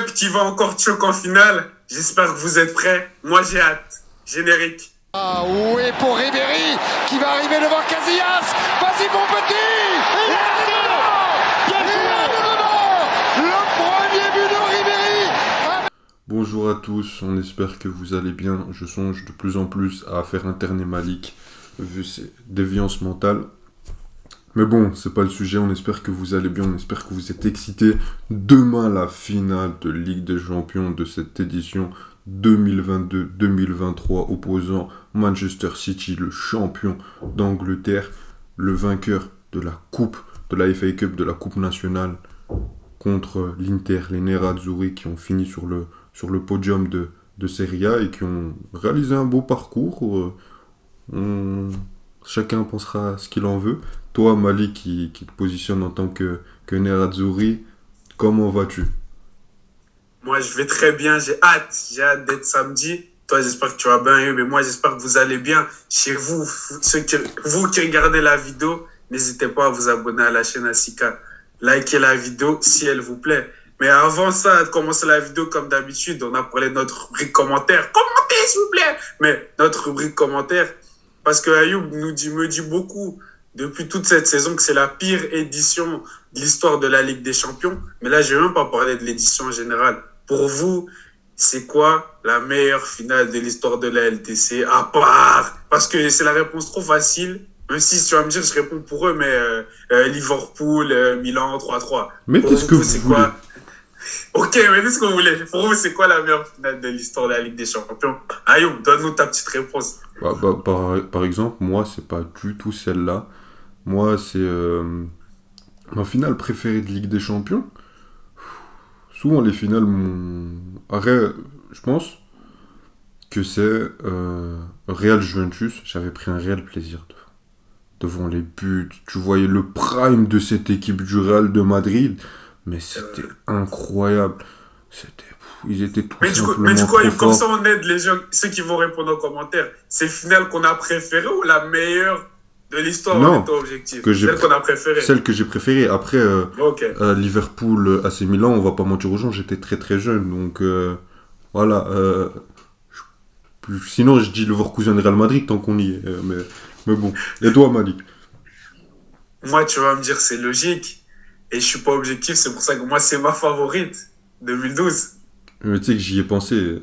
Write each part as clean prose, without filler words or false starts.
Pep qui va encore choc en finale. J'espère que vous êtes prêts. Moi, j'ai hâte. Générique. Ah oui, pour Ribéry qui va arriver devant Casillas. Vas-y mon petit. Il est dedans. Le premier but de Ribéry. Bonjour à tous, on espère que vous allez bien. Je songe de plus en plus à faire interner Malik, vu ses déviances mentales. Mais bon, c'est pas le sujet, on espère que vous allez bien, on espère que vous êtes excités. Demain, la finale de Ligue des Champions de cette édition 2022-2023 opposant Manchester City, le champion d'Angleterre, le vainqueur de la coupe, de la FA Cup, de la coupe nationale, contre l'Inter, les Nerazzurri qui ont fini sur le podium de Serie A et qui ont réalisé un beau parcours. Chacun pensera ce qu'il en veut. Toi, Malik, qui te positionne en tant que Nerazzurri, comment vas-tu? Moi, je vais très bien. J'ai hâte d'être samedi. Toi, j'espère que tu vas bien, mais moi, j'espère que vous allez bien. Chez vous, vous qui regardez la vidéo, n'hésitez pas à vous abonner à la chaîne Asika. Likez la vidéo si elle vous plaît. Mais avant ça, de commencer la vidéo comme d'habitude, on a parlé de notre rubrique commentaire. Commentez, s'il vous plaît. Mais notre rubrique commentaire, parce que Ayoub me dit beaucoup depuis toute cette saison que c'est la pire édition de l'histoire de la Ligue des Champions. Mais là, je ne vais même pas parler de l'édition en général. Pour vous, c'est quoi la meilleure finale de l'histoire de la LDC à part? Parce que c'est la réponse trop facile. Même si tu vas me dire, je réponds pour eux, mais Liverpool, Milan, 3-3. Mettez ce que vous c'est voulez. quoi? Ok, mettez ce que vous voulez. Pour vous, c'est quoi la meilleure finale de l'histoire de la Ligue des Champions? Ayoub, donne-nous ta petite réponse. Par exemple, moi, c'est pas du tout celle-là. Moi, c'est ma finale préférée de Ligue des Champions. Souvent, les finales, je pense que c'est Real Juventus. J'avais pris un réel plaisir devant les buts. Tu voyais le prime de cette équipe du Real de Madrid. Mais c'était incroyable. Ils étaient tout simplement Mais du coup, trop comme forts. ça, on aide les gens, ceux qui vont répondre aux commentaires. C'est finale qu'on a préférée ou la meilleure de l'histoire Non, en étant objectif? que j'ai Celle qu'on a préférée. Celle que j'ai préférée. Après, Ok. Liverpool, AC Milan, on va pas mentir aux gens, j'étais très très jeune. Donc voilà. Sinon, je dis Leverkusen Real Madrid tant qu'on y est. Mais bon. Et toi, Malik? Moi, tu vas me dire, c'est logique. Et je suis pas objectif, c'est pour ça que moi, c'est ma favorite. 2012. Mais tu sais que j'y ai pensé.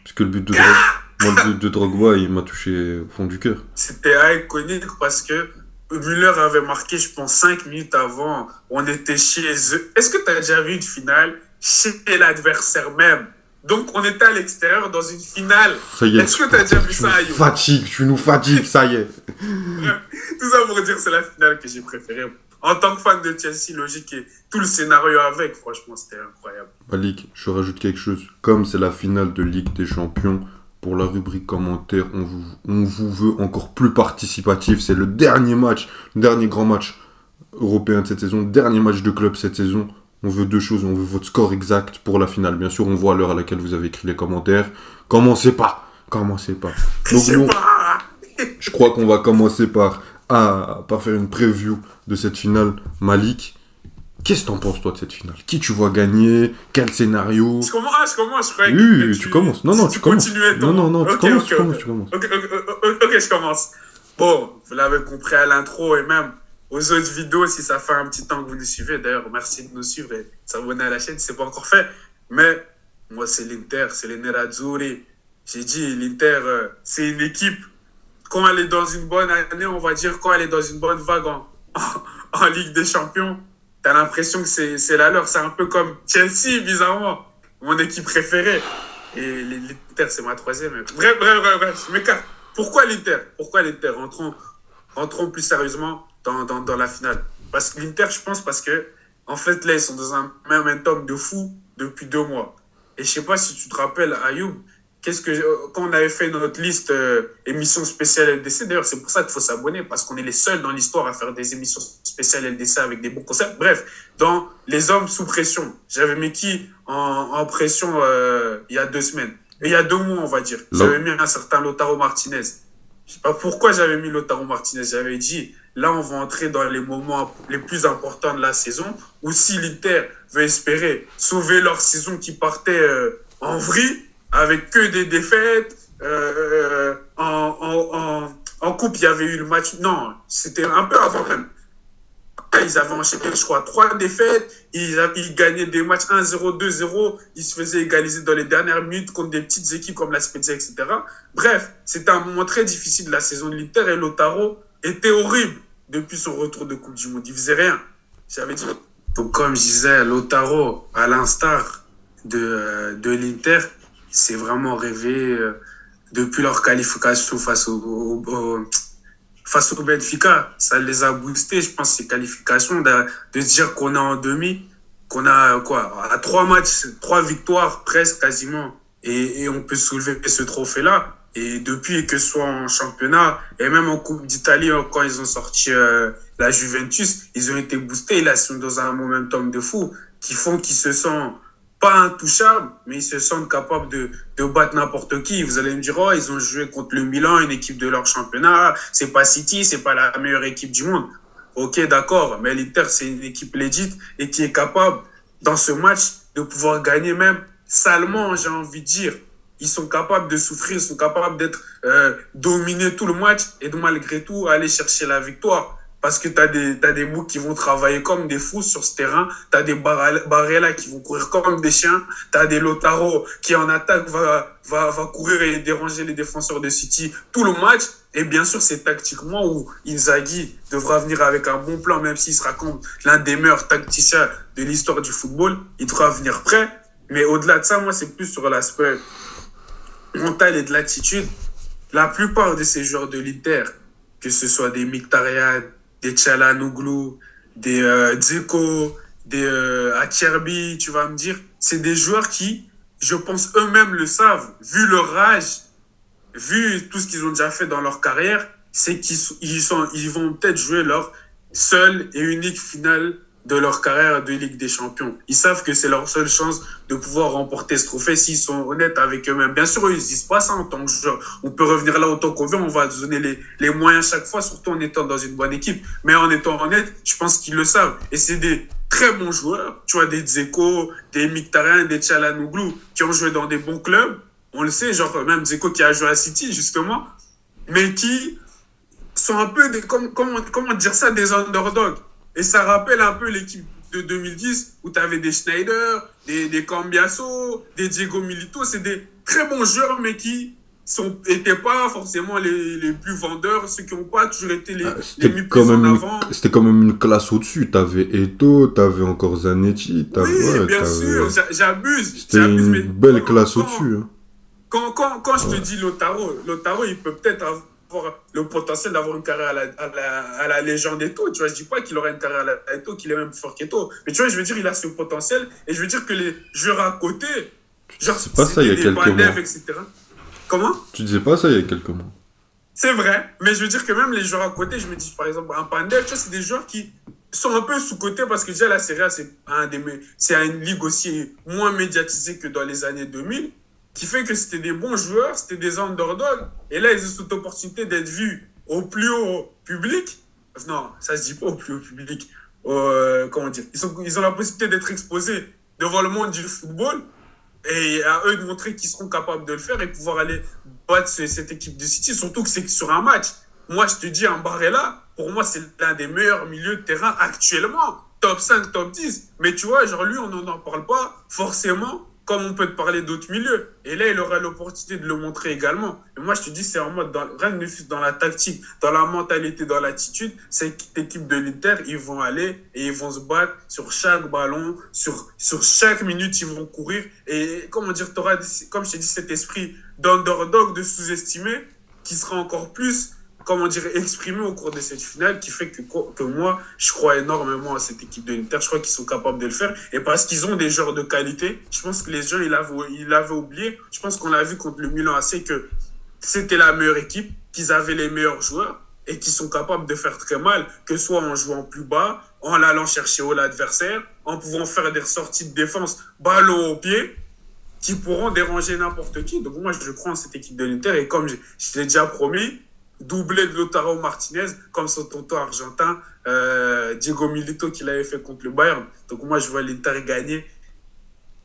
Parce que le but de Drogba, moi, le but de Drogba, il m'a touché au fond du cœur. C'était iconique parce que Müller avait marqué, je pense, 5 minutes avant. On était chez eux. Est-ce que tu as déjà vu une finale chez l'adversaire même? Donc, on était à l'extérieur dans une finale. Ça y est. Est-ce que tu as déjà vu ça, Ayoub? Tu nous fatigues, ça y est. Tout ça pour dire que c'est la finale que j'ai préférée. En tant que fan de Chelsea, logique, et tout le scénario avec, franchement, c'était incroyable. Malik, je rajoute quelque chose. Comme c'est la finale de Ligue des Champions, pour la rubrique commentaire, on vous veut encore plus participatif. C'est le dernier match, le dernier grand match européen de cette saison, dernier match de club cette saison. On veut deux choses. On veut votre score exact pour la finale. Bien sûr, on voit à l'heure à laquelle vous avez écrit les commentaires. Commencez pas. Donc nous, je crois qu'on va commencer par faire une preview de cette finale. Malik, qu'est-ce que t'en penses toi de cette finale? Qui tu vois gagner? Quel scénario? Je commence. Je croyais Oui, que tu commences. Non, tu commences. continuais ton- Non, tu Ok, commences, ok, tu commences, ok. tu commences. Ok, je commence. Bon, vous l'avez compris à l'intro et même aux autres vidéos, si ça fait un petit temps que vous nous suivez. D'ailleurs, merci de nous suivre et de s'abonner à la chaîne si ce n'est pas encore fait. Mais moi, c'est l'Inter, c'est les Nerazzurri. J'ai dit, l'Inter, c'est une équipe. Quand elle est dans une bonne année, on va dire, quand elle est dans une bonne vague en Ligue des Champions, t'as l'impression que c'est la leur. C'est un peu comme Chelsea, bizarrement, mon équipe préférée. Et l'Inter, c'est ma troisième. Bref, je m'écarte. Pourquoi l'Inter? Rentrons plus sérieusement dans la finale. Parce que l'Inter, je pense, parce que, en fait, là, ils sont dans un momentum de fou depuis 2 mois. Et je sais pas si tu te rappelles, Ayoub, quand on avait fait notre liste émission spéciale LDC, d'ailleurs, c'est pour ça qu'il faut s'abonner, parce qu'on est les seuls dans l'histoire à faire des émissions spéciales LDC avec des bons concepts. Bref, dans les hommes sous pression, j'avais mis qui en pression il y a 2 semaines? Et il y a 2 mois, on va dire. J'avais mis un certain Lautaro Martinez. Je sais pas pourquoi j'avais mis Lautaro Martinez. J'avais dit, là, on va entrer dans les moments les plus importants de la saison, où si l'Inter veut espérer sauver leur saison qui partait en vrille, avec que des défaites, en coupe, il y avait eu le match. Non, c'était un peu avant même. Ils avaient enchaîné, je crois, 3 défaites. Ils gagnaient des matchs 1-0, 2-0. Ils se faisaient égaliser dans les dernières minutes contre des petites équipes comme la Spezia, etc. Bref, c'était un moment très difficile de la saison de l'Inter et Lautaro était horrible depuis son retour de Coupe du Monde. Il faisait rien. J'avais dit. Donc, comme je disais, Lautaro, à l'instar de l'Inter, c'est vraiment rêvé depuis leur qualification face au Benfica, ça les a boostés, je pense, ces qualifications, de se dire qu'on est en demi, qu'on a quoi, à 3 matchs, 3 victoires presque quasiment, et on peut soulever ce trophée-là. Et depuis que ce soit en championnat, et même en Coupe d'Italie, quand ils ont sorti la Juventus, ils ont été boostés, ils sont dans un momentum de fou, qui font qu'ils se sentent pas intouchables, mais ils se sentent capables de battre n'importe qui. Vous allez me dire, oh, ils ont joué contre le Milan, une équipe de leur championnat. C'est pas City, c'est pas la meilleure équipe du monde. Ok, d'accord, mais l'Inter, c'est une équipe legit et qui est capable, dans ce match, de pouvoir gagner même salement, j'ai envie de dire. Ils sont capables de souffrir, ils sont capables d'être dominés tout le match et de malgré tout aller chercher la victoire. Parce que t'as des boucs qui vont travailler comme des fous sur ce terrain. T'as des Barella qui vont courir comme des chiens. T'as des Lautaro qui en attaque va courir et déranger les défenseurs de City tout le match. Et bien sûr, c'est tactiquement où Inzaghi devra venir avec un bon plan, même s'il sera comme l'un des meilleurs tacticiens de l'histoire du football. Il devra venir prêt. Mais au-delà de ça, moi, c'est plus sur l'aspect mental et de l'attitude. La plupart de ces joueurs de l'Inter, que ce soit des Mkhitaryan, des Çalhanoğlu, des Dzeko, des Acerbi, tu vas me dire, c'est des joueurs qui, je pense, eux-mêmes le savent, vu leur âge, vu tout ce qu'ils ont déjà fait dans leur carrière, c'est qu'ils vont peut-être jouer leur seule et unique finale de leur carrière de Ligue des Champions. Ils savent que c'est leur seule chance de pouvoir remporter ce trophée s'ils sont honnêtes avec eux-mêmes. Bien sûr, eux, ils disent pas ça en tant que joueur. On peut revenir là autant qu'on veut, on va donner les moyens chaque fois, surtout en étant dans une bonne équipe. Mais en étant honnête, je pense qu'ils le savent. Et c'est des très bons joueurs. Tu vois, des Dzeko, des Mkhitaryan, des Çalhanoğlu qui ont joué dans des bons clubs. On le sait, genre même Dzeko qui a joué à City, justement, mais qui sont un peu des, comment dire ça, des underdogs. Et ça rappelle un peu l'équipe de 2010 où tu avais des Schneider, des Cambiasso, des Diego Milito. C'est des très bons joueurs, mais qui n'étaient pas forcément les plus vendeurs, ceux qui n'ont pas toujours été les mis plus en avant. C'était quand même une classe au-dessus. Tu avais Eto'o, tu avais encore Zanetti. Oui, bien sûr, j'abuse. C'était une belle classe au-dessus. Hein. Quand je te dis Lautaro, il peut peut-être avoir le potentiel d'avoir une carrière à la légende Eto'o. Tu vois, je dis pas qu'il aura une carrière à Eto'o, qu'il est même plus fort qu'Eto'o. Mais tu vois, je veux dire, il a ce potentiel. Et je veux dire que les joueurs à côté, genre, c'est pas ça il y a quelques mois. Etc. Comment? Tu disais pas ça il y a quelques mois. C'est vrai, mais je veux dire que même les joueurs à côté, je me dis, par exemple, un Pandev, tu vois, c'est des joueurs qui sont un peu sous-cotés parce que déjà, la Serie A, c'est une ligue aussi moins médiatisée que dans les années 2000. Qui fait que c'était des bons joueurs, c'était des underdogs. Et là, ils ont cette opportunité d'être vus au plus haut public. Non, ça se dit pas au plus haut public. Comment dire, ils ont la possibilité d'être exposés devant le monde du football. Et à eux de montrer qu'ils seront capables de le faire et pouvoir aller battre cette équipe de City. Surtout que c'est sur un match. Moi, je te dis, un Barella, pour moi, c'est l'un des meilleurs milieux de terrain actuellement. Top 5, top 10. Mais tu vois, genre lui, on n'en parle pas forcément comme on peut te parler d'autres milieux. Et là, il aura l'opportunité de le montrer également. Et moi, je te dis, c'est en mode, rien que dans la tactique, dans la mentalité, dans l'attitude, cette équipe de l'Inter, ils vont aller et ils vont se battre sur chaque ballon, sur chaque minute, ils vont courir. Et comment dire, tu auras, comme je t'ai dit, cet esprit d'underdog, de sous-estimé, qui sera encore plus, comment dire, exprimé au cours de cette finale, qui fait que moi, je crois énormément à cette équipe de l'Inter. Je crois qu'ils sont capables de le faire. Et parce qu'ils ont des joueurs de qualité, je pense que les gens, ils l'avaient oublié. Je pense qu'on l'a vu contre le Milan AC que c'était la meilleure équipe, qu'ils avaient les meilleurs joueurs et qu'ils sont capables de faire très mal, que ce soit en jouant plus bas, en l'allant chercher haut l'adversaire, en pouvant faire des sorties de défense, ballon au pied, qui pourront déranger n'importe qui. Donc moi, je crois en cette équipe de l'Inter. Et comme je l'ai déjà promis, doublé de Lautaro Martinez, comme son tonton argentin, Diego Milito, qui l'avait fait contre le Bayern. Donc moi, je vois l'Inter gagner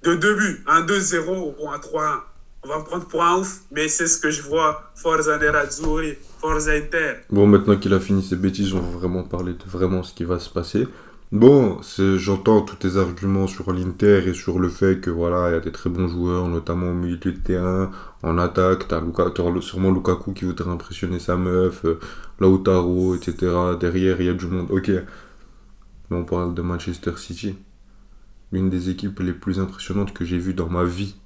de 2 buts, un 2-0 ou un 3-1. On va me prendre pour un ouf, mais c'est ce que je vois. Forza Nerazzurri, Forza Inter. Bon, maintenant qu'il a fini ses bêtises, on va vraiment parler de vraiment ce qui va se passer. Bon, j'entends tous tes arguments sur l'Inter et sur le fait que voilà, il y a des très bons joueurs, notamment au milieu de terrain, en attaque. T'auras sûrement Lukaku qui voudrait impressionner sa meuf, Lautaro, etc. Derrière, il y a du monde. Ok, mais on parle de Manchester City, une des équipes les plus impressionnantes que j'ai vues dans ma vie.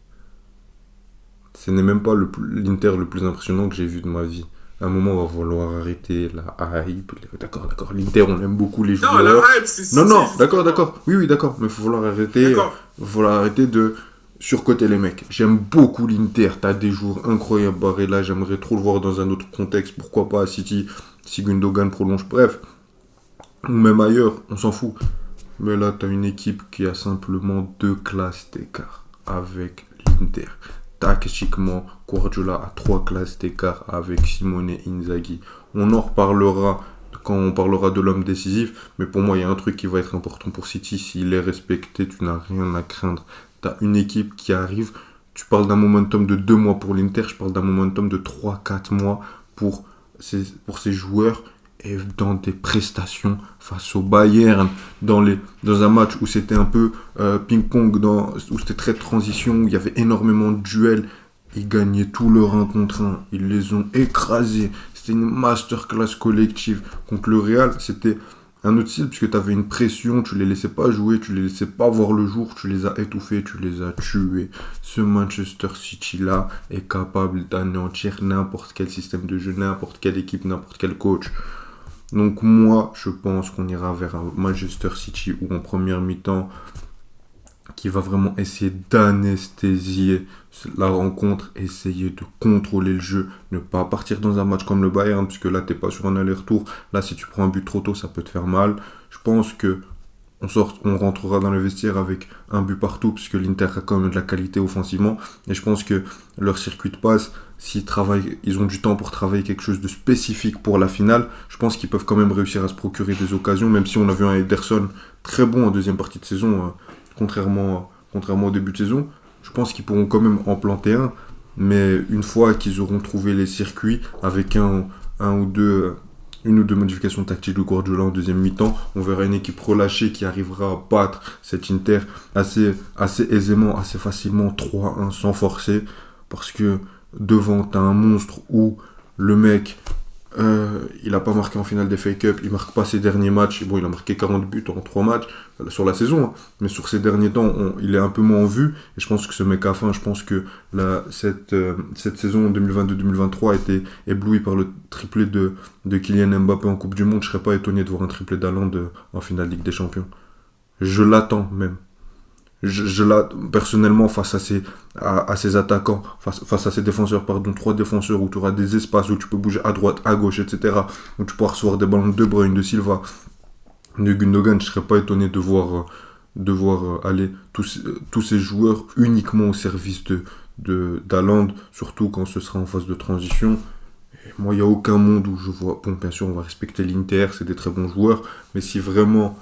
Ce n'est même pas l'Inter le plus impressionnant que j'ai vu de ma vie. À un moment, on va vouloir arrêter la hype. D'accord. L'Inter, on aime beaucoup les joueurs. Non, la hype, c'est City. Non, d'accord. Oui, d'accord. Mais il faut falloir arrêter. D'accord. Falloir arrêter de surcoter les mecs. J'aime beaucoup l'Inter. T'as des joueurs incroyables. Barella, j'aimerais trop le voir dans un autre contexte. Pourquoi pas à City, si Gundogan prolonge. Bref. Ou même ailleurs, on s'en fout. Mais là, t'as une équipe qui a simplement 2 classes d'écart avec l'Inter. Tactiquement, Guardiola a 3 classes d'écart avec Simone Inzaghi. On en reparlera quand on parlera de l'homme décisif, mais pour moi, il y a un truc qui va être important pour City. S'il est respecté, tu n'as rien à craindre. Tu as une équipe qui arrive. Tu parles d'un momentum de 2 mois pour l'Inter, je parle d'un momentum de 3-4 mois pour ces joueurs. Et dans des prestations face au Bayern, dans un match où c'était un peu ping-pong, où c'était très de transition, où il y avait énormément de duels, ils gagnaient tout leur 1 contre 1. Ils les ont écrasés. C'était une masterclass collective. Contre le Real, c'était un autre style, puisque tu avais une pression, tu les laissais pas jouer, tu les laissais pas voir le jour, tu les as étouffés, tu les as tués. Ce Manchester City-là est capable d'anéantir n'importe quel système de jeu, n'importe quelle équipe, n'importe quel coach. Donc moi, je pense qu'on ira vers un Manchester City où en première mi-temps, qui va vraiment essayer d'anesthésier la rencontre, essayer de contrôler le jeu, ne pas partir dans un match comme le Bayern, puisque là, t'es pas sur un aller-retour. Là, si tu prends un but trop tôt, ça peut te faire mal. Je pense que on rentrera dans le vestiaire avec un but partout, puisque l'Inter a quand même de la qualité offensivement. Et je pense que leur circuit de passe, ils ont du temps pour travailler quelque chose de spécifique pour la finale, je pense qu'ils peuvent quand même réussir à se procurer des occasions, même si on a vu un Ederson très bon en deuxième partie de saison, contrairement au début de saison. Je pense qu'ils pourront quand même en planter un, mais une fois qu'ils auront trouvé les circuits avec une ou deux modifications tactiques de Guardiola en deuxième mi-temps, on verra une équipe relâchée qui arrivera à battre cette Inter assez aisément, assez facilement, 3-1 sans forcer, parce que devant, t'as un monstre où le mec, il a pas marqué en finale des FA Cup, il marque pas ses derniers matchs, bon, il a marqué 40 buts en 3 matchs sur la saison, hein, mais sur ces derniers temps, il est un peu moins en vue, et je pense que ce mec a faim. Je pense que cette saison 2022-2023 a été éblouie par le triplé de Kylian Mbappé en Coupe du Monde. Je serais pas étonné de voir un triplé d'Haaland en finale Ligue des Champions. Je l'attends même. Personnellement, face à ces attaquants, face à ces défenseurs, 3 défenseurs où tu auras des espaces où tu peux bouger à droite, à gauche, etc., où tu pourras recevoir des ballons de De Bruyne, de Silva, de Gundogan, je serais pas étonné de voir aller tous ces joueurs uniquement au service d'Haaland, surtout quand ce sera en phase de transition. Et moi, il n'y a aucun monde où je vois... Bon, bien sûr, on va respecter l'Inter, c'est des très bons joueurs, mais si vraiment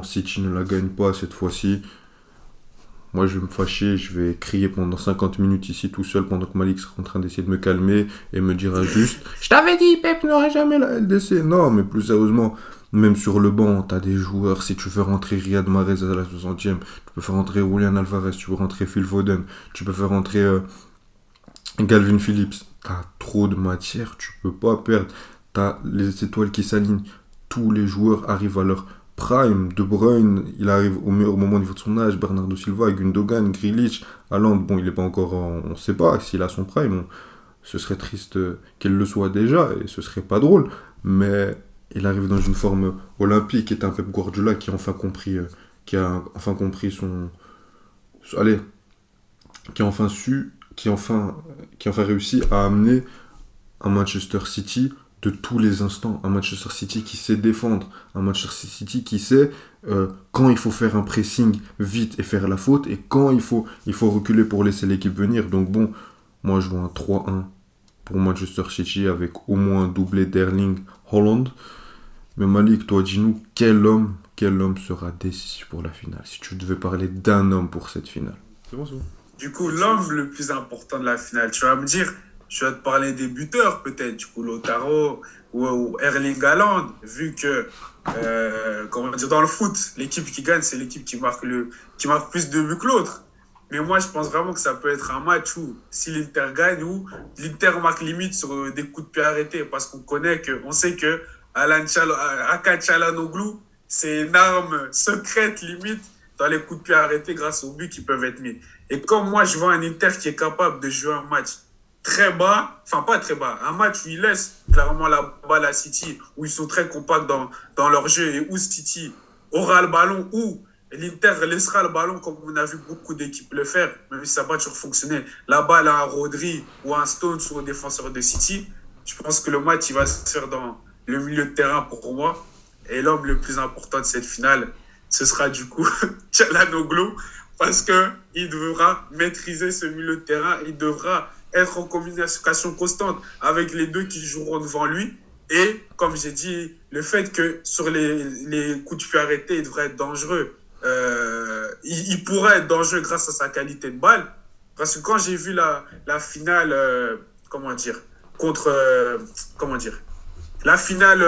City ne la gagne pas cette fois-ci, moi, je vais me fâcher, je vais crier pendant 50 minutes ici tout seul pendant que Malik sera en train d'essayer de me calmer et me dira juste « Je t'avais dit, Pep n'aurait jamais la LDC !» Non, mais plus sérieusement, même sur le banc, t'as des joueurs, si tu veux rentrer Riyad Mahrez à la 60e, tu peux faire rentrer Julian Alvarez, tu peux rentrer Phil Foden, tu peux faire rentrer Calvin Phillips. T'as trop de matière, tu peux pas perdre. T'as les étoiles qui s'alignent. Tous les joueurs arrivent à leur prime. De Bruyne, il arrive au meilleur moment au niveau de son âge. Bernardo Silva, Gundogan, Grealish, Haaland, bon, il est pas encore, on sait pas s'il a son prime. Ce serait triste qu'il le soit déjà et ce serait pas drôle. Mais il arrive dans une forme olympique. Et un Pep Guardiola qui a enfin compris, qui a enfin réussi à amener un Manchester City de tous les instants, un Manchester City qui sait défendre, un Manchester City qui sait quand il faut faire un pressing vite et faire la faute, et quand il faut reculer pour laisser l'équipe venir. Donc bon, moi je vois un 3-1 pour Manchester City avec au moins un doublé d'Erling Haaland. Mais Malik, toi, dis-nous, quel homme sera décisif pour la finale? Si tu devais parler d'un homme pour cette finale. C'est bon, c'est bon. Du coup, l'homme le plus important de la finale, tu vas me dire, je vais te parler des buteurs peut-être, du coup, Lautaro ou Erling Haaland, vu que, comment dire, dans le foot, l'équipe qui gagne, c'est l'équipe qui marque plus de buts que l'autre. Mais moi, je pense vraiment que ça peut être un match où, si l'Inter gagne, où l'Inter marque limite sur des coups de pied arrêtés, parce on sait que Hakan Çalhanoğlu, c'est une arme secrète limite dans les coups de pied arrêtés grâce aux buts qui peuvent être mis. Et comme moi, je vois un Inter qui est capable de jouer un match très bas, enfin pas très bas, un match où ils laissent clairement la balle à City, où ils sont très compacts dans leur jeu et où City aura le ballon, où l'Inter laissera le ballon comme on a vu beaucoup d'équipes le faire, même si ça n'a pas toujours fonctionné. La balle à un Rodri ou à un Stone sur le défenseur de City, je pense que le match il va se faire dans le milieu de terrain pour moi. Et l'homme le plus important de cette finale, ce sera du coup Çalhanoğlu, parce qu'il devra maîtriser ce milieu de terrain, il devra être en communication constante avec les deux qui joueront devant lui. Et comme j'ai dit, le fait que sur les coups de pied arrêtés, il devrait être dangereux. Il pourrait être dangereux grâce à sa qualité de balle. Parce que quand j'ai vu la finale, la finale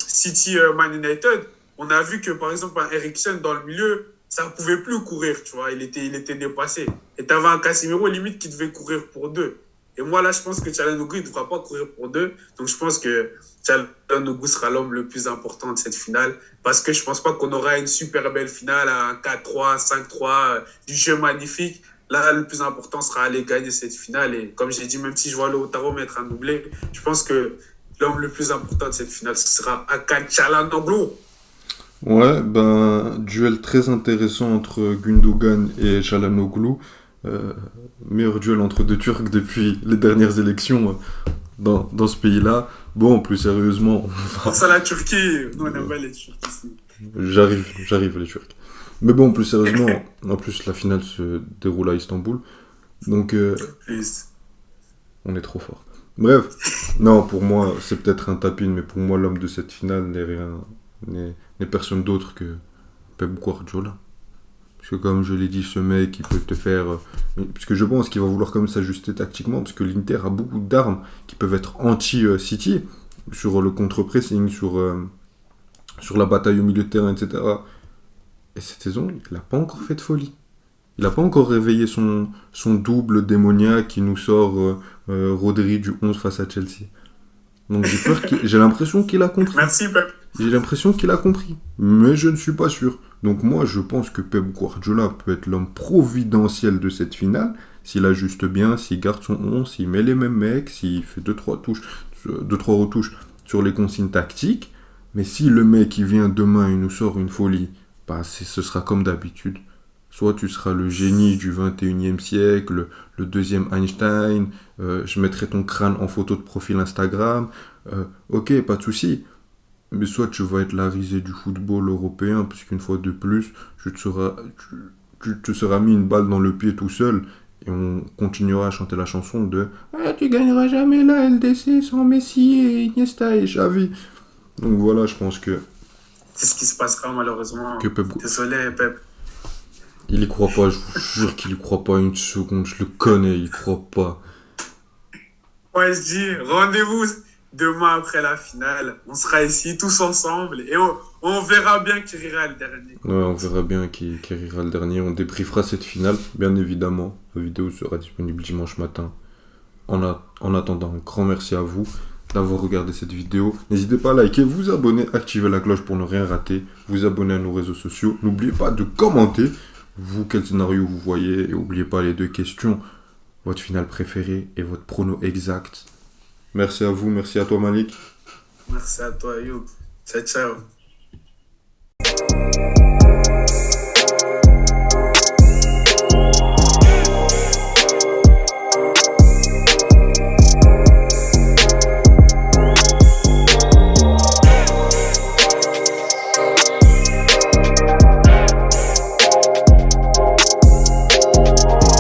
City-Man United, on a vu que, par exemple, un Eriksen dans le milieu, ça ne pouvait plus courir, tu vois. Il était dépassé. Et tu avais un Casemiro, limite, qui devait courir pour deux. Et moi, là, je pense que Çalhanoğlu ne devra pas courir pour deux. Donc, je pense que Çalhanoğlu sera l'homme le plus important de cette finale. Parce que je ne pense pas qu'on aura une super belle finale à un 4-3, 5-3, du jeu magnifique. Là, le plus important sera aller gagner cette finale. Et comme j'ai dit, même si je vois Lautaro mettre un doublé, je pense que l'homme le plus important de cette finale, ce sera Hakan Çalhanoğlu. Ouais, duel très intéressant entre Gundogan et Çalhanoğlu. Meilleur duel entre deux Turcs depuis les dernières élections dans ce pays-là. Bon, plus sérieusement... Pense à la Turquie. Nous, on aime bien les Turcs ici. J'arrive les Turcs. Mais bon, plus sérieusement, en plus, la finale se déroule à Istanbul. Donc, on est trop fort. Bref, non, pour moi, c'est peut-être un tapin, mais pour moi, l'homme de cette finale n'est personne d'autre que Pep Guardiola. Parce que comme je l'ai dit, ce mec, il peut te faire... Parce que je pense qu'il va vouloir comme s'ajuster tactiquement, parce que l'Inter a beaucoup d'armes qui peuvent être anti-City, sur le contre-pressing, sur la bataille au milieu de terrain, etc. Et cette saison, il n'a pas encore fait de folie. Il n'a pas encore réveillé son double démoniaque qui nous sort Rodri du 11 face à Chelsea. Donc j'ai l'impression qu'il a compris. Merci, Pep. J'ai l'impression qu'il a compris, mais je ne suis pas sûr. Donc moi, je pense que Pep Guardiola peut être l'homme providentiel de cette finale, s'il ajuste bien, s'il garde son 11, s'il met les mêmes mecs, s'il fait 2-3 retouches sur les consignes tactiques. Mais si le mec il vient demain et nous sort une folie, ce sera comme d'habitude. Soit tu seras le génie du 21e siècle, le deuxième Einstein, je mettrai ton crâne en photo de profil Instagram, ok, pas de souci. Mais soit tu vas être la risée du football européen, puisqu'une fois de plus, tu te seras mis une balle dans le pied tout seul, et on continuera à chanter la chanson de « Tu gagneras jamais la LDC sans Messi et Iniesta et Xavi ». Donc voilà, je pense que... C'est ce qui se passera malheureusement. Désolé, Pep. Il y croit pas, je vous jure qu'il y croit pas une seconde, je le connais, il croit pas. Moi je dis, rendez-vous demain après la finale, on sera ici tous ensemble et on verra bien qui rira le dernier. Ouais, on verra bien qui rira le dernier, on débriefera cette finale, bien évidemment. La vidéo sera disponible dimanche matin. En attendant, un grand merci à vous d'avoir regardé cette vidéo. N'hésitez pas à liker, vous abonner, activer la cloche pour ne rien rater, vous abonner à nos réseaux sociaux. N'oubliez pas de commenter, vous, quel scénario vous voyez, et n'oubliez pas les 2 questions, votre finale préférée et votre prono exact. Merci à vous, merci à toi Malik. Merci à toi Ayoub. Ciao, ciao.